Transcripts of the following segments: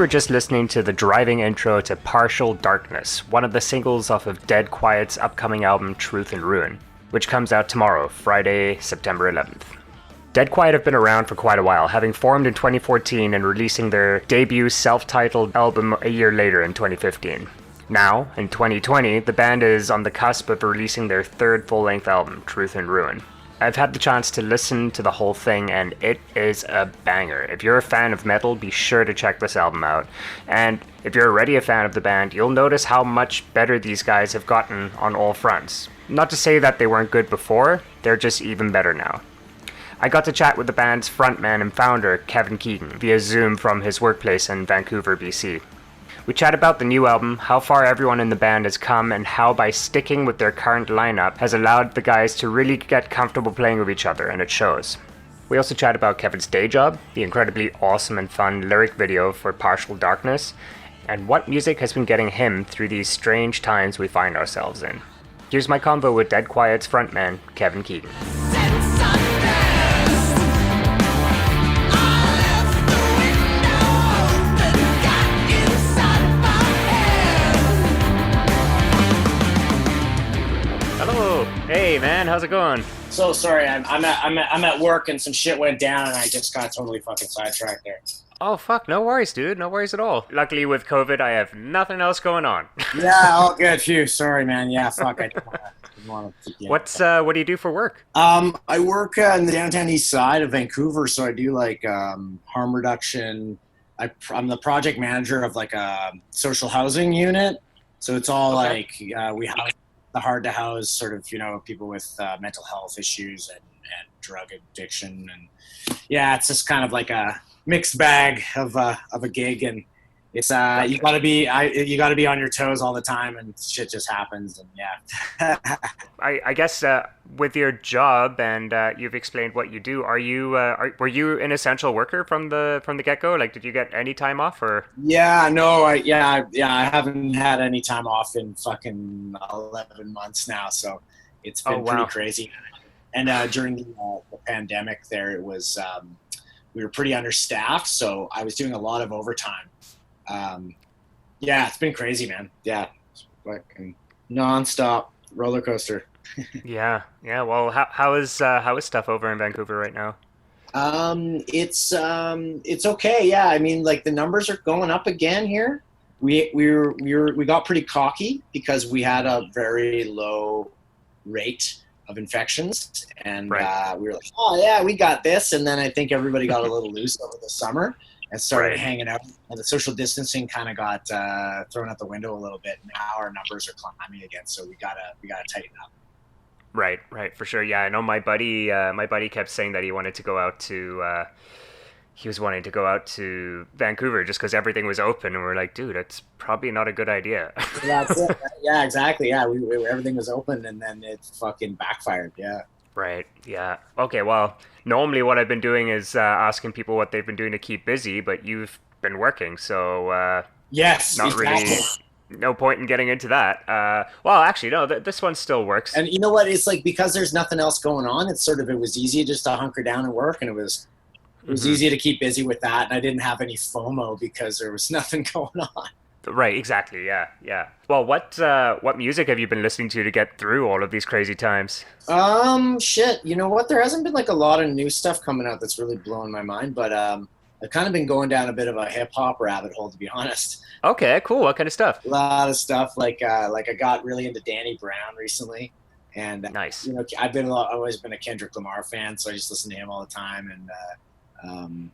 were just listening to the driving intro to Partial Darkness, one of the singles off of Dead Quiet's upcoming album Truth and Ruin, which comes out tomorrow, Friday, September 11th. Dead Quiet have been around for quite a while, having formed in 2014 and releasing their debut self-titled album a year later in 2015. Now, in 2020, the band is on the cusp of releasing their third full-length album, Truth and Ruin. I've had the chance to listen to the whole thing, and it is a banger. If you're a fan of metal, be sure to check this album out. And if you're already a fan of the band, you'll notice how much better these guys have gotten on all fronts. Not to say that they weren't good before, they're just even better now. I got to chat with the band's frontman and founder, Keegan, via Zoom from his workplace in Vancouver, BC. We chat about the new album, how far everyone in the band has come, and how by sticking with their current lineup has allowed the guys to really get comfortable playing with each other, and it shows. We also chat about Kevin's day job, the incredibly awesome and fun lyric video for Partial Darkness, and what music has been getting him through these strange times we find ourselves in. Here's my convo with Dead Quiet's frontman, Keegan. Hey man, how's it going? So sorry, I'm at work and some shit went down and I just got totally fucking sidetracked there. Oh fuck, no worries, dude. No worries at all. Luckily with COVID, I have nothing else going on. Yeah, all good. Phew, sorry man. Yeah, fuck. I didn't want to keep you. What do you do for work? I work in the downtown east side of Vancouver, so I do like harm reduction. I'm the project manager of like a social housing unit, so it's all like we house the hard to house sort of, people with mental health issues and drug addiction. And yeah, it's just kind of like a mixed bag of a gig. And it's, you gotta be on your toes all the time and shit just happens. And yeah. I guess with your job and you've explained what you do, were you an essential worker from the get-go? Like, did you get any time off or? Yeah, no, I haven't had any time off in fucking 11 months now. So it's been pretty crazy. And during the pandemic there, it was, we were pretty understaffed. So I was doing a lot of overtime. Yeah, it's been crazy, man. Yeah. It's fucking nonstop roller coaster. Yeah. Well, how is stuff over in Vancouver right now? It's okay. Yeah, I mean, like the numbers are going up again here. We got pretty cocky because we had a very low rate of infections, and we were like, oh yeah, we got this. And then I think everybody got a little loose over the summer and started hanging out, and the social distancing kind of got thrown out the window a little bit. Now our numbers are climbing again, so we gotta tighten up. Right, for sure. Yeah, I know my buddy kept saying that he wanted to go out to he was wanting to go out to Vancouver just because everything was open, and we're like, dude, it's probably not a good idea. That's it. Yeah, exactly. Yeah, everything was open, and then it fucking backfired. Yeah. Right. Yeah. Okay. Well, normally what I've been doing is asking people what they've been doing to keep busy, but you've been working, so yes, not exactly. Really. No point in getting into that. Well, actually, no. This one still works. And you know what? It's like because there's nothing else going on. It's sort of it was easy just to hunker down and work, and it was easy to keep busy with that. And I didn't have any FOMO because there was nothing going on. Right. Exactly. Yeah. Well, what music have you been listening to get through all of these crazy times? Shit. You know what? There hasn't been like a lot of new stuff coming out that's really blowing my mind, but I've kind of been going down a bit of a hip hop rabbit hole, to be honest. Okay, cool. What kind of stuff? A lot of stuff. Like I got really into Danny Brown recently, and nice. I've always been a Kendrick Lamar fan, so I just listen to him all the time. And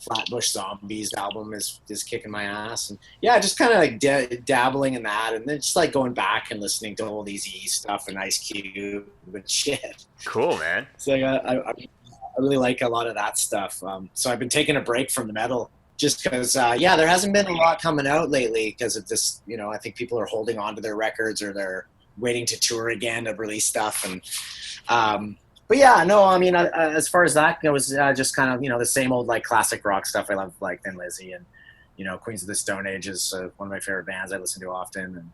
Flatbush Zombies album is kicking my ass, and yeah, just kind of like dabbling in that, and then just like going back and listening to all these stuff and Ice Cube and shit. Cool, man. So I really like a lot of that stuff. So I've been taking a break from the metal just because, there hasn't been a lot coming out lately because of this. I think people are holding on to their records or they're waiting to tour again to release stuff. And but yeah, no, I mean, as far as that goes, just kind of the same old like classic rock stuff. I love like Thin Lizzy and Queens of the Stone Age is one of my favorite bands I listen to often.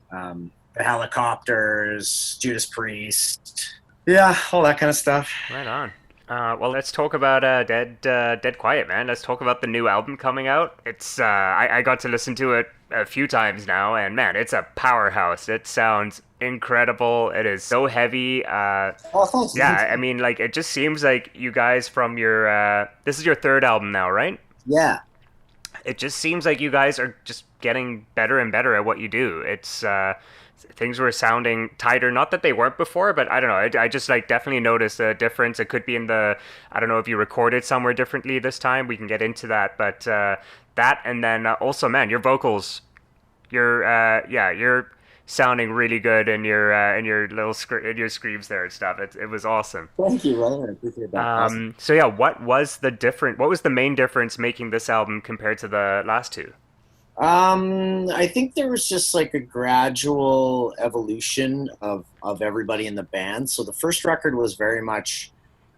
And the Helicopters, Judas Priest, yeah, all that kind of stuff. Right on. Well, let's talk about Dead Quiet, man. Let's talk about the new album coming out. I got to listen to it a few times now, and man, it's a powerhouse. It sounds incredible. It is so heavy. Oh, thanks. Yeah, I mean, like it just seems like you guys from your this is your third album now, right? Yeah. It just seems like you guys are just getting better and better at what you do. Things were sounding tighter. Not that they weren't before, but I don't know. I just like definitely noticed a difference. It could be in the I don't know if you recorded somewhere differently this time. We can get into that, but that and then also, man, your vocals, you're sounding really good in your in your screams there and stuff. It was awesome. Thank you, brother. I appreciate that. Awesome. So yeah, what was the different? What was the main difference making this album compared to the last two? I think there was just like a gradual evolution of everybody in the band. So the first record was very much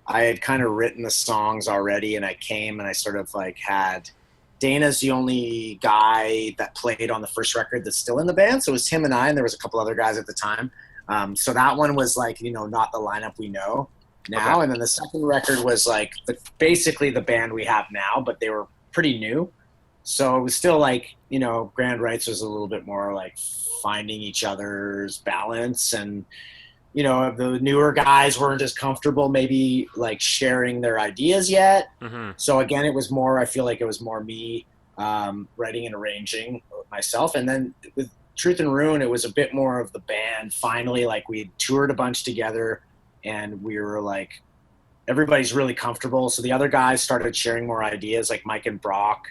I had kind of written the songs already, and I came and I sort of like had Dana's the only guy that played on the first record that's still in the band. So it was him and I, and there was a couple other guys at the time. So that one was like, not the lineup we know now. Okay. And then the second record was like basically the band we have now, but they were pretty new. So it was still like, Grand Rights was a little bit more like finding each other's balance, and the newer guys weren't as comfortable maybe like sharing their ideas yet. Mm-hmm. So again, it was more, I feel like it was more me writing and arranging myself. And then with Truth and Ruin, it was a bit more of the band. Finally, like we had toured a bunch together, and we were like, everybody's really comfortable. So the other guys started sharing more ideas, like Mike and Brock.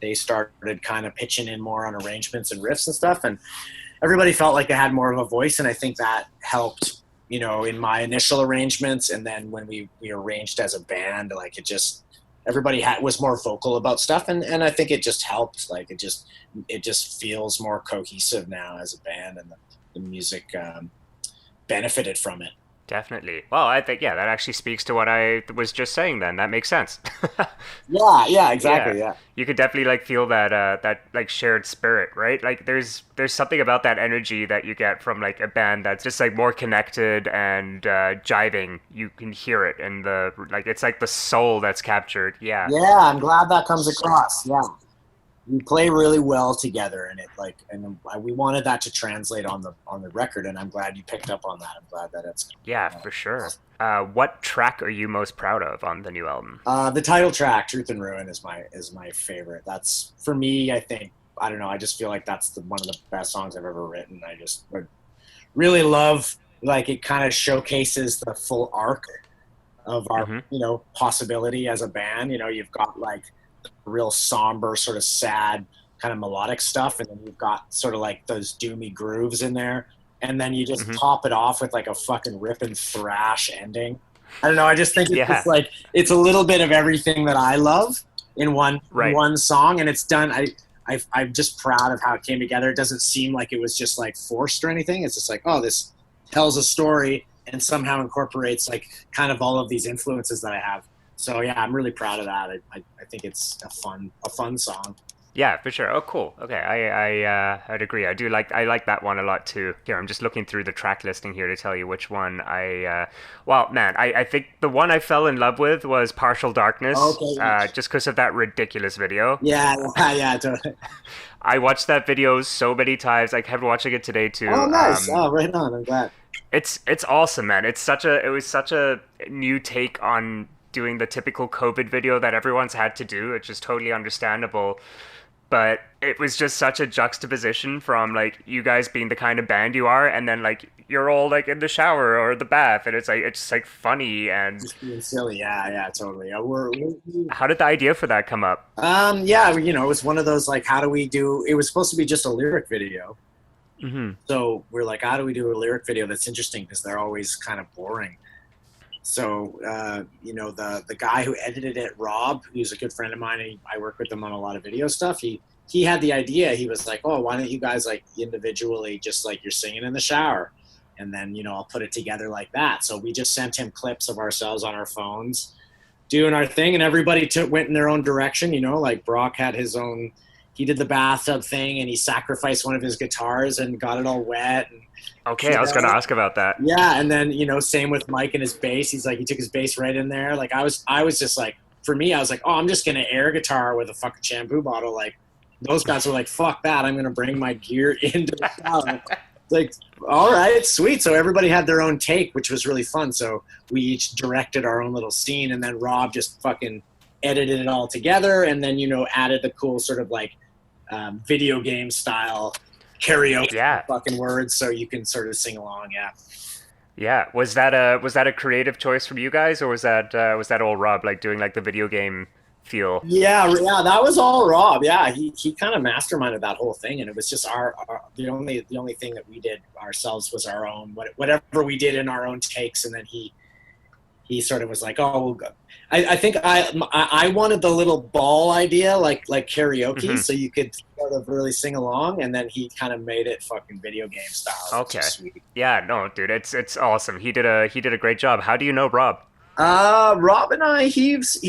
They started kind of pitching in more on arrangements and riffs and stuff. And everybody felt like they had more of a voice. And I think that helped, in my initial arrangements. And then when we arranged as a band, like everybody was more vocal about stuff. And I think it just helped. Like it just feels more cohesive now as a band, and the music benefited from it. Definitely. Well, I think yeah, that actually speaks to what I was just saying. Then that makes sense. Yeah, Yeah, exactly. Yeah. you could definitely like feel that that like shared spirit, right? Like there's something about that energy that you get from like a band that's just like more connected and jiving. You can hear it in the like it's like the soul that's captured. Yeah. Yeah, I'm glad that comes across. Yeah. We play really well together, and we wanted that to translate on the record, and I'm glad you picked up on that. I'm glad that it's Yeah, for sure. What track are you most proud of on the new album? the title track, Truth and Ruin, is my favorite. That's for me. I think, I don't know, I just feel like that's one of the best songs I've ever written. I just would really love, like, it kind of showcases the full arc of our Mm-hmm. possibility as a band. You've got like real somber, sort of sad, kind of melodic stuff, and then you've got sort of like those doomy grooves in there, and then you just Mm-hmm. top it off with like a fucking ripping thrash ending. I don't know. I just think it's Yeah. just like it's a little bit of everything that I love in Right. one song, and it's done. I'm just proud of how it came together. It doesn't seem like it was just like forced or anything. It's just like, oh, this tells a story and somehow incorporates like kind of all of these influences that I have. So yeah, I'm really proud of that. I think it's a fun song. Yeah, for sure. Oh, cool. Okay, I'd agree. I like that one a lot too. Here, I'm just looking through the track listing here to tell you which one well, man, I think the one I fell in love with was Partial Darkness, Okay. just because of that ridiculous video. Yeah, yeah, totally. I watched that video so many times. I kept watching it today too. Oh, nice. Oh, right on. I'm glad. It's awesome, man. It was such a new take on doing the typical COVID video that everyone's had to do. It's just totally understandable. But it was just such a juxtaposition from like you guys being the kind of band you are, and then like you're all like in the shower or the bath, and it's just like funny. And Just being silly. Yeah, yeah, totally. how did the idea for that come up? Yeah, it was one of those like, how do we do? It was supposed to be just a lyric video, Hmm. so we're like, how do we do a lyric video that's interesting, because they're always kind of boring. So the guy who edited it, Rob, who's a good friend of mine, and I work with him on a lot of video stuff. He had the idea. He was like, oh, why don't you guys like individually just like you're singing in the shower, and then I'll put it together like that. So we just sent him clips of ourselves on our phones doing our thing, and everybody went in their own direction. Like Brock had his own he did the bathtub thing and he sacrificed one of his guitars and got it all wet. And, Okay, I was gonna ask about that. yeah, and then same with Mike and his bass. He's like he took his bass right in there. Like I was just like, for me, I was like, oh, I'm just gonna air guitar with a fucking shampoo bottle. Like those guys were like, fuck that, I'm gonna bring my gear into the shower. Like, all right, sweet. So everybody had their own take, which was really fun. So we each directed our own little scene, and then Rob just fucking edited it all together, and then added the cool sort of like video game style karaoke fucking words, so you can sort of sing along. Yeah, was that a creative choice from you guys, or was that all Rob, like doing like the video game feel? Yeah, that was all Rob. Yeah, he kind of masterminded that whole thing, and it was just the only thing that we did ourselves was our own whatever we did in our own takes, and then he sort of was like, oh, we'll go. I think I wanted the little ball idea, like karaoke, so you could sort of really sing along, and then he kind of made it fucking video game style. Okay. Yeah, no, dude, it's awesome. He did a great job. How do you know Rob? Rob and I, he's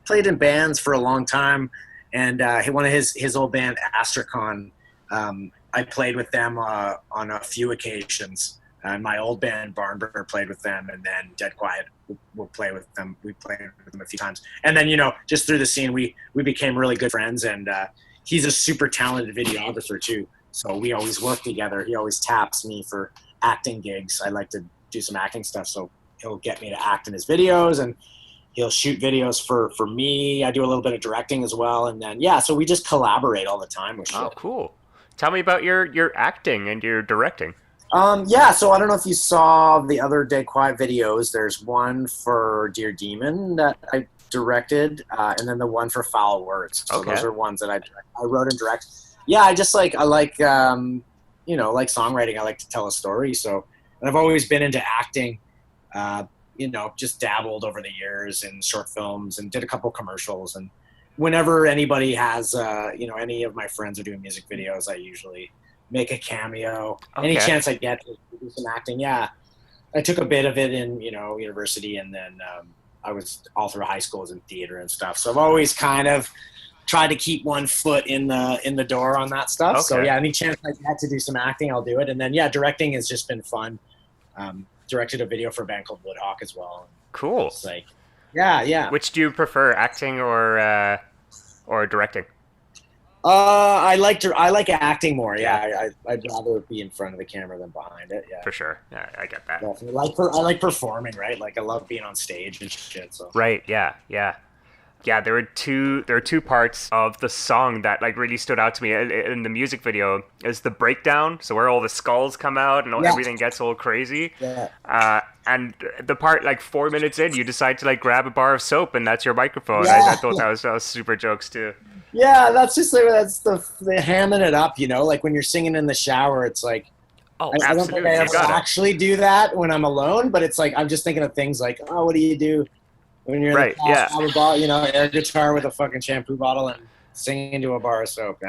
played in bands for a long time, and one of his old band Astracon, I played with them on a few occasions. My old band Barnburner played with them, and then Dead Quiet will play with them. We played with them a few times, and then just through the scene, we became really good friends. And he's a super talented videographer too, so we always work together. He always taps me for acting gigs. I like to do some acting stuff, so he'll get me to act in his videos, and he'll shoot videos for me. I do a little bit of directing as well, and then so we just collaborate all the time with shit. Oh, cool. Tell me about your acting and your directing. So I don't know if you saw the other Dead Quiet videos. There's one for Dear Demon that I directed, and then the one for Foul Words. So those are ones that I wrote and direct. Yeah, I like songwriting. I like to tell a story. So, and I've always been into acting. Just dabbled over the years in short films and did a couple commercials. And whenever anybody has, any of my friends are doing music videos, I usually make a cameo. Any chance I get to do some acting. Yeah, I took a bit of it in university, and then I was all through high school in theater and stuff. So I've always kind of tried to keep one foot in the door on that stuff. Okay. So yeah, any chance I get to do some acting, I'll do it. And then directing has just been fun. Directed a video for a band called Woodhawk as well. Cool. It's like, yeah. Which do you prefer, acting or directing? I like acting more. Yeah, I'd rather be in front of the camera than behind it. Yeah, for sure. Yeah, I get that. Definitely. I like performing, right? Like I love being on stage and shit. So. Right. Yeah. There were two parts of the song that like really stood out to me in the music video. Is the breakdown, so where all the skulls come out and everything gets all crazy. Yeah. And the part like 4 minutes in, you decide to like grab a bar of soap and that's your microphone. Yeah. I thought that was super jokes too. Yeah, that's just like that's the hamming it up, like when you're singing in the shower, it's like, oh, I don't think I ever actually do that when I'm alone, but it's like I'm just thinking of things like, oh, what do you do when you're in the shower bottle, air guitar with a fucking shampoo bottle and singing into a bar of soap.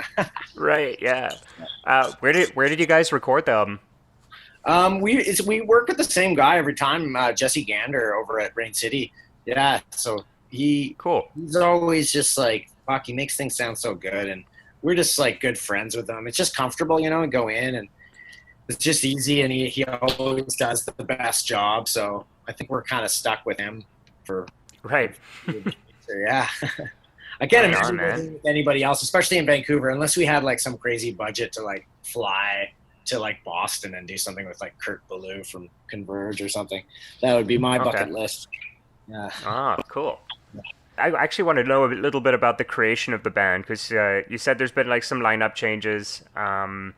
Right, yeah. Where did you guys record the album? We work with the same guy every time, Jesse Gander over at Rain City. Yeah, so he's always just like, fuck, he makes things sound so good, and we're just like good friends with him. It's just comfortable, and go in, and it's just easy, and he always does the best job. So I think we're kind of stuck with him for right. So yeah, I can't imagine working with anybody else, especially in Vancouver, unless we had like some crazy budget to like fly to like Boston and do something with like Kurt Ballou from Converge or something. That would be my bucket list. Yeah. Ah, cool. I actually want to know a little bit about the creation of the band, because you said there's been like some lineup changes, and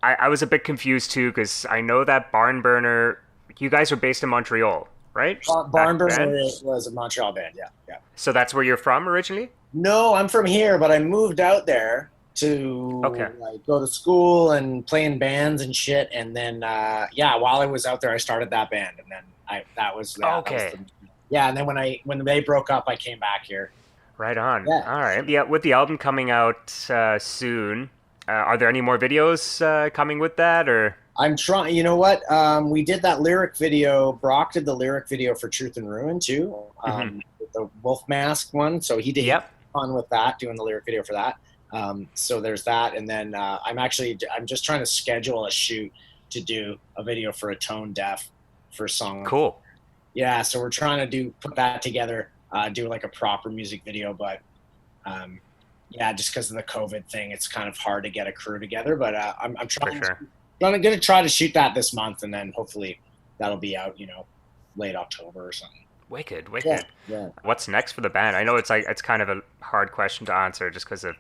I was a bit confused too, because I know that Barnburner, you guys are based in Montreal, right? Barnburner was a Montreal band, yeah. So that's where you're from originally? No, I'm from here, but I moved out there to like go to school and play in bands and shit, and then while I was out there, I started that band, and then that was yeah, and then when they broke up, I came back here. Right on. Yeah. All right. Yeah, with the album coming out soon, are there any more videos coming with that, or? I'm trying. You know what? We did that lyric video. Brock did the lyric video for Truth and Ruin too, with the wolf mask one. So he did fun with that, doing the lyric video for that. So there's that, and then I'm just trying to schedule a shoot to do a video for a tone deaf for a song. Cool. Yeah, so we're trying to put that together, do like a proper music video, but yeah, just because of the COVID thing, it's kind of hard to get a crew together. But I'm trying. For sure. I'm gonna try to shoot that this month, and then hopefully that'll be out, late October or something. Wicked. Yeah. What's next for the band? I know it's kind of a hard question to answer just because of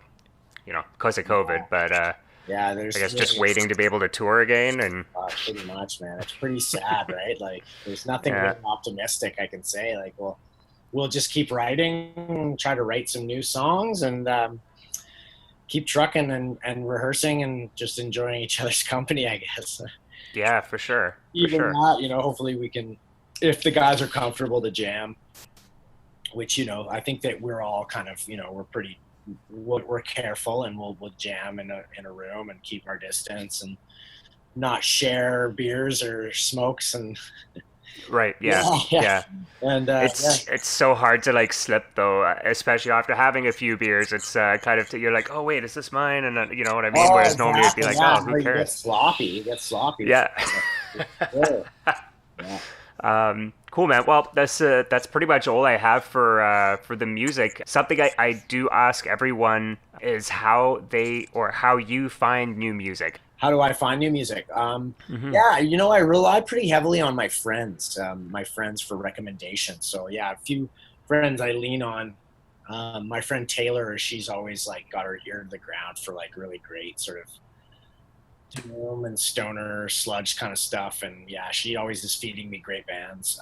COVID, but Yeah, I guess just waiting to be able to tour again and pretty much, man. It's pretty sad, right? Like, there's nothing really optimistic I can say. Like, we'll just keep writing, try to write some new songs, and keep trucking and rehearsing and just enjoying each other's company, I guess. Yeah, for sure. Even that, hopefully we can, if the guys are comfortable to jam, which, I think that we're all kind of, we're careful, and we'll jam in a room and keep our distance and not share beers or smokes and right. Yeah. And it's so hard to like slip though, especially after having a few beers. It's kind of you're like, oh wait, is this mine? And you know what I mean. Whereas normally it'd be like, oh, who cares? You get sloppy. Yeah. Yeah. Cool, man. Well, that's pretty much all I have for the music. Something I do ask everyone is how you find new music. How do I find new music? Yeah, I rely pretty heavily on my friends for recommendations. So yeah, a few friends I lean on. My friend Taylor, she's always like got her ear to the ground for like really great sort of doom and stoner sludge kind of stuff, and yeah, she always is feeding me great bands.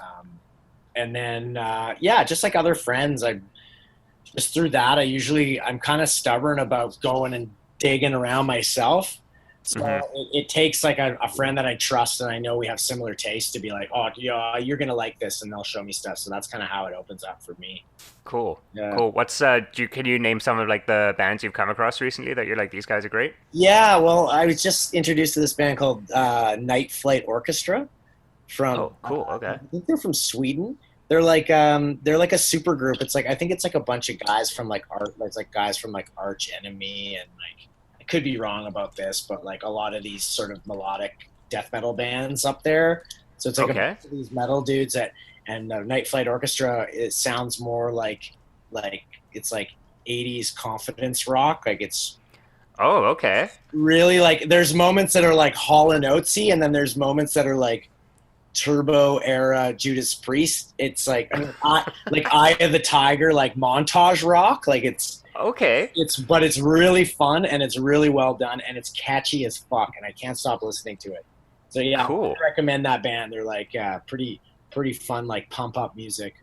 And then just like other friends, I just through that I'm kind of stubborn about going and digging around myself. So it takes like a friend that I trust and I know we have similar tastes to be like, oh yeah, you're gonna like this, and they'll show me stuff. So that's kind of how it opens up for me. Cool. Yeah. Cool. What's can you name some of like the bands you've come across recently that you're like, these guys are great? Yeah, well, I was just introduced to this band called Night Flight Orchestra from Oh, cool. Okay. I think they're from Sweden. They're like a super group. It's like, I think it's like a bunch of guys from like guys from like Arch Enemy, and like, I could be wrong about this, but like a lot of these sort of melodic death metal bands up there. So it's like a bunch of these metal dudes and Night Flight Orchestra, it sounds more like it's like 80s confidence rock. Like it's really like, there's moments that are like Hall and Oatsy, and then there's moments that are like Turbo era Judas Priest. It's like, like Eye of the Tiger, like montage rock. Like it's but it's really fun, and it's really well done, and it's catchy as fuck, and I can't stop listening to it. So yeah, cool. I recommend that band. They're like pretty fun, like pump up music.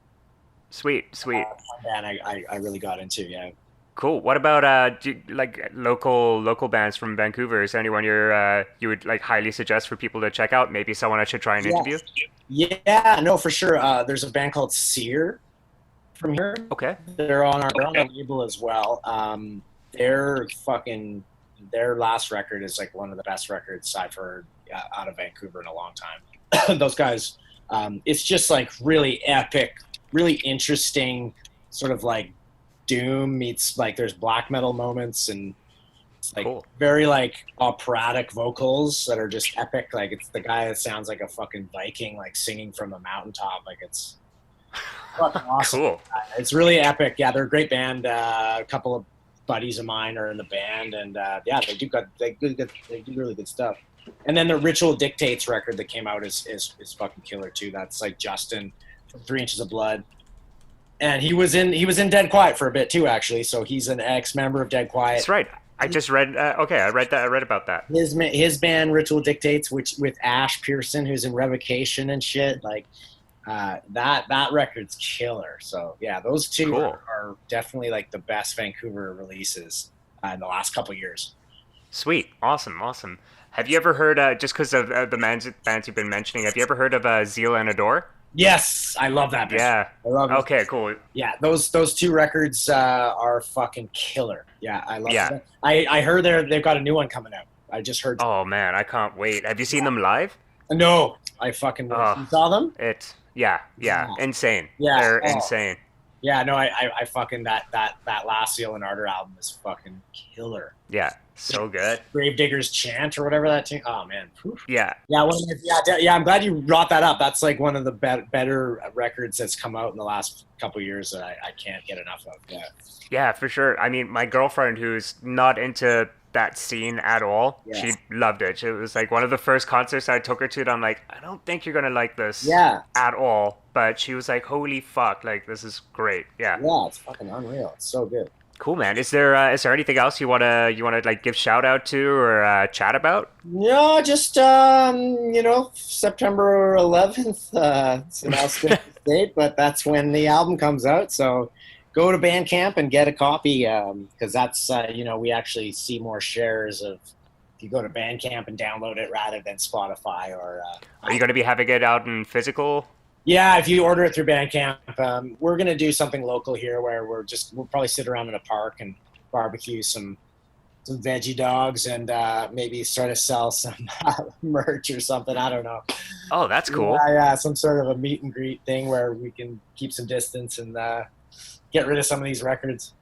Sweet. Band I really got into. Yeah. Cool. What about like local bands from Vancouver? Is there anyone you would like highly suggest for people to check out? Maybe someone I should try and interview? Yeah, no, for sure. There's a band called Sear from here. Okay. They're on our label as well. Their last record is like one of the best records I've heard out of Vancouver in a long time. Those guys, it's just like really epic, really interesting, sort of like doom meets like there's black metal moments, and it's like very like operatic vocals that are just epic. Like it's the guy that sounds like a fucking Viking, like singing from a mountaintop. Like it's fucking awesome. Cool. It's really epic. Yeah, they're a great band. A couple of buddies of mine are in the band, and yeah, they do really good stuff. And then the Ritual Dictates record that came out is fucking killer too. That's like Justin from 3 Inches of Blood. And he was in Dead Quiet for a bit too, actually. So he's an ex-member of Dead Quiet. That's right. I just read. I read that. I read about that. His band Ritual Dictates, which with Ash Pearson, who's in Revocation and shit. Like that record's killer. So yeah, those two are definitely like the best Vancouver releases in the last couple of years. Sweet, awesome. Have you ever heard just because of the bands you've been mentioning? Have you ever heard of Zeal and Adore? Yes, I love that band. Yeah. I love it. Okay, cool. Yeah, those two records are fucking killer. Yeah, I love them. I heard they've got a new one coming out. I just heard. Oh man, I can't wait. Have you seen them live? No, I fucking you saw them. Yeah, insane. Yeah, they're insane. Yeah, no, I fucking that last Seal and Ardor album is fucking killer. Yeah, so good. Gravedigger's Chant or whatever that thing. Oh man, Oof. Yeah, Yeah, yeah. I'm glad you brought that up. That's like one of the better records that's come out in the last couple years that I can't get enough of. Yeah, yeah, for sure. I mean, my girlfriend, who's not into that scene at all, yeah, she loved it. It was like one of the first concerts I took her to, and I'm like, I don't think you're gonna like this yeah, at all. But she was like, holy fuck, like this is great. Yeah. yeah. It's fucking unreal. It's so good. Cool, man. Is there anything else you wanna like give shout out to or chat about? No, just September 11th. It's an outstanding date, but that's when the album comes out. So go to Bandcamp and get a copy because that's we actually see more shares of if you go to Bandcamp and download it rather than Spotify or. Are you gonna be having it out in physical? Yeah, if you order it through Bandcamp, we're gonna do something local here where we'll probably sit around in a park and barbecue some veggie dogs and maybe sort of sell some merch or something. I don't know. Oh, that's cool. Yeah, some sort of a meet and greet thing where we can keep some distance and get rid of some of these records.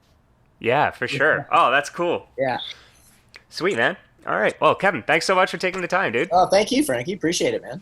Yeah, for sure. Oh, that's cool. Yeah. Sweet, man. All right. Well, Kevin, thanks so much for taking the time, dude. Oh, thank you, Frankie. Appreciate it, man.